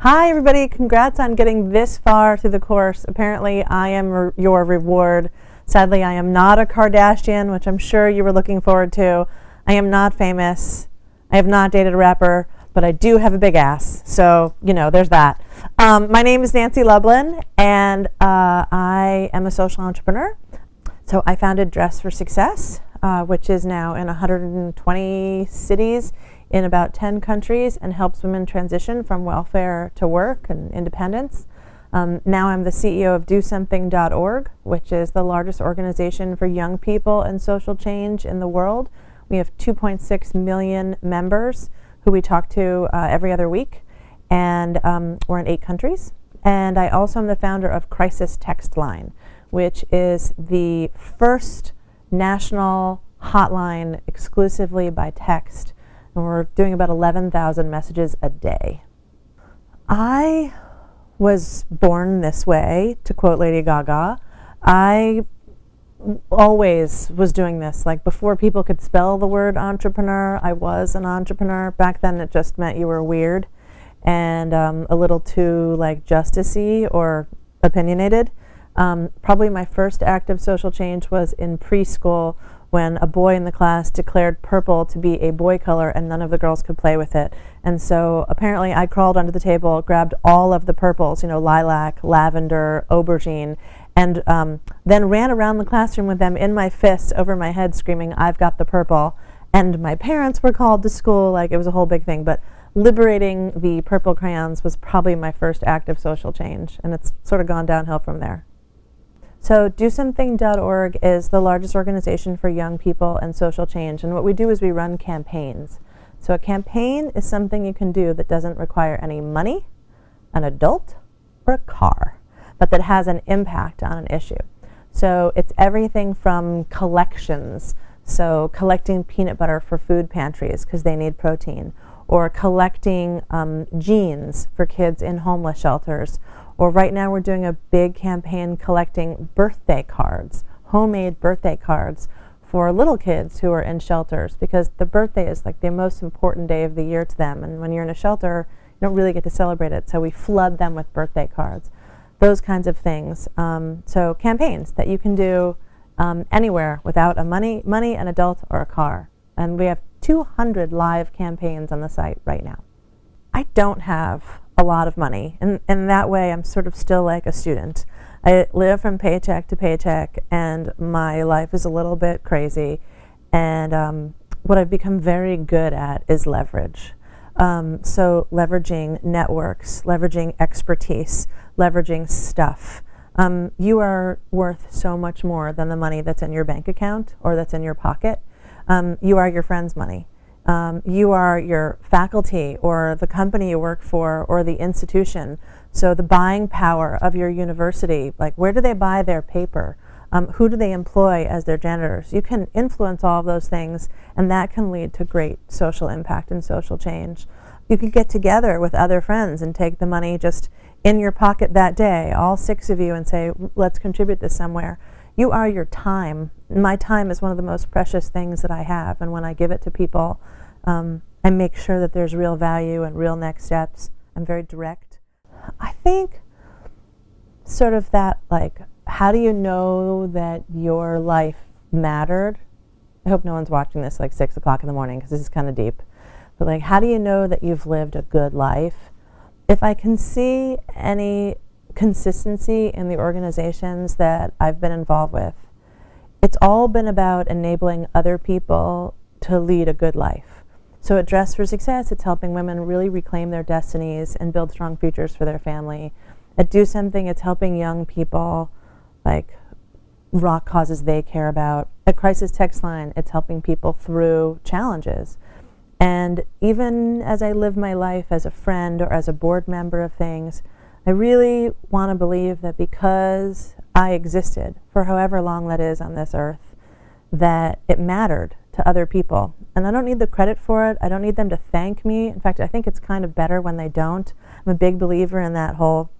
Hi everybody, congrats on getting this far through the course. Apparently I am your reward. Sadly, I am not a Kardashian, which I'm sure you were looking forward to. I am not famous. I have not dated a rapper, but I do have a big ass. So, there's that. My name is Nancy Lublin, and I am a social entrepreneur. So I founded Dress for Success, which is now in 120 cities in about 10 countries and helps women transition from welfare to work and independence. Now I'm the CEO of DoSomething.org, which is the largest organization for young people and social change in the world. We have 2.6 million members who we talk to every other week, and we're in 8 countries. And I also am the founder of Crisis Text Line, which is the first national hotline exclusively by text. And we're doing about 11,000 messages a day. I was born this way, to quote Lady Gaga. I always was doing this. Like before people could spell the word entrepreneur, I was an entrepreneur. Back then it just meant you were weird and a little too justice-y or opinionated. Probably my first act of social change was in preschool, when a boy in the class declared purple to be a boy color and none of the girls could play with it. And so apparently I crawled under the table, grabbed all of the purples, lilac, lavender, aubergine, and then ran around the classroom with them in my fists over my head screaming, "I've got the purple." And my parents were called to school, it was a whole big thing. But liberating the purple crayons was probably my first act of social change, and it's sort of gone downhill from there. So DoSomething.org is the largest organization for young people and social change. And what we do is we run campaigns. So a campaign is something you can do that doesn't require any money, an adult, or a car, but that has an impact on an issue. So it's everything from collections, so collecting peanut butter for food pantries because they need protein, or collecting jeans for kids in homeless shelters. Or right now we're doing a big campaign collecting birthday cards, homemade birthday cards for little kids who are in shelters, because the birthday is the most important day of the year to them. And when you're in a shelter, you don't really get to celebrate it. So we flood them with birthday cards, those kinds of things. So campaigns that you can do anywhere without a money, an adult, or a car. And we have 200 live campaigns on the site right now. I don't have a lot of money, and that way I'm sort of still like a student. I live from paycheck to paycheck, and my life is a little bit crazy. And what I've become very good at is leverage. So leveraging networks, leveraging expertise, leveraging stuff. You are worth so much more than the money that's in your bank account or that's in your pocket. You are your friend's money. You are your faculty or the company you work for or the institution. So the buying power of your university, where do they buy their paper? Who do they employ as their janitors? You can influence all of those things, and that can lead to great social impact and social change. You can get together with other friends and take the money just in your pocket that day, all 6 of you, and say, let's contribute this somewhere. You are your time. My time is one of the most precious things that I have, and when I give it to people, I make sure that there's real value and real next steps. I'm very direct. I think sort of that, how do you know that your life mattered? I hope no one's watching this 6 o'clock in the morning because this is kind of deep. But how do you know that you've lived a good life? If I can see any consistency in the organizations that I've been involved with, it's all been about enabling other people to lead a good life. So at Dress for Success, it's helping women really reclaim their destinies and build strong futures for their family. At Do Something, it's helping young people rock causes they care about. At Crisis Text Line, it's helping people through challenges. And even as I live my life as a friend or as a board member of things, I really want to believe that because I existed for however long that is on this earth, that it mattered to other people. And I don't need the credit for it. I don't need them to thank me. In fact, I think it's kind of better when they don't. I'm a big believer in that whole,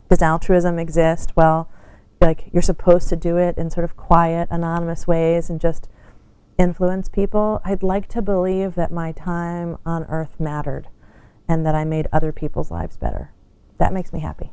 does altruism exist? Well, you're supposed to do it in sort of quiet, anonymous ways and just influence people. I'd like to believe that my time on earth mattered. and that I made other people's lives better. That makes me happy.